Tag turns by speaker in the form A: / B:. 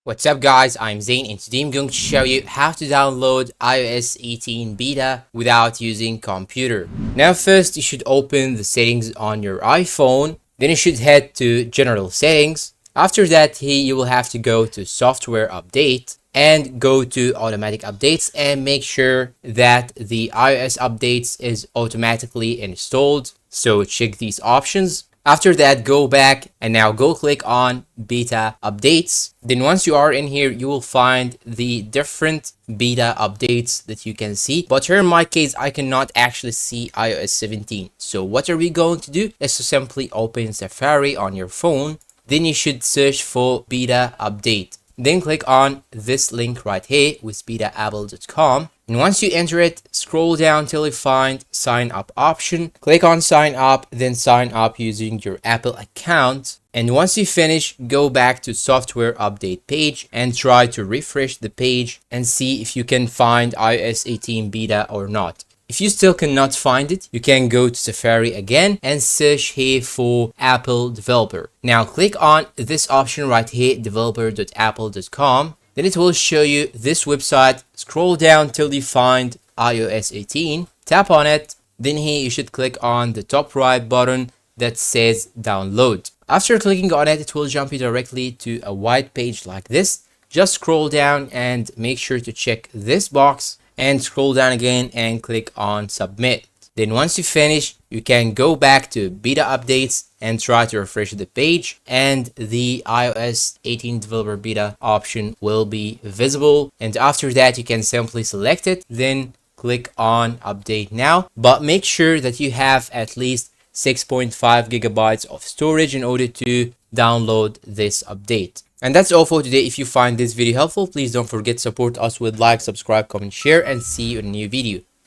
A: What's up guys, I'm Zain and today I'm going to show you how to download iOS 18 beta without using computer. Now first you should open the settings on your iPhone, then you should head to general settings. After that here you will have to go to software update and go to automatic updates and make sure that the iOS updates is automatically installed. So check these options. After that, go back and now go click on beta updates. Then once you are in here, you will find the different beta updates that you can see. But here in my case, I cannot actually see iOS 17. So what are we going to do is to simply open Safari on your phone. Then you should search for beta update. Then click on this link right here with betaapple.com. And once you enter it, scroll down till you find sign up option. Click on sign up, then sign up using your Apple account. And once you finish, go back to software update page and try to refresh the page and see if you can find iOS 18 beta or not. If you still cannot find it, you can go to Safari again and search here for Apple Developer. Now click on this option right here, developer.apple.com. Then it will show you this website. Scroll down till you find iOS 18. Tap on it. Then here you should click on the top right button that says download. After clicking on it, it will jump you directly to a white page like this. Just scroll down and make sure to check this box and scroll down again and click on submit. Then once you finish, you can go back to beta updates and try to refresh the page and the iOS 18 developer beta option will be visible. And after that, you can simply select it, then click on update now. But make sure that you have at least 6.5 gigabytes of storage in order to download this update. And that's all for today. If you find this video helpful, please don't forget to support us with like, subscribe, comment, share, and see you in a new video.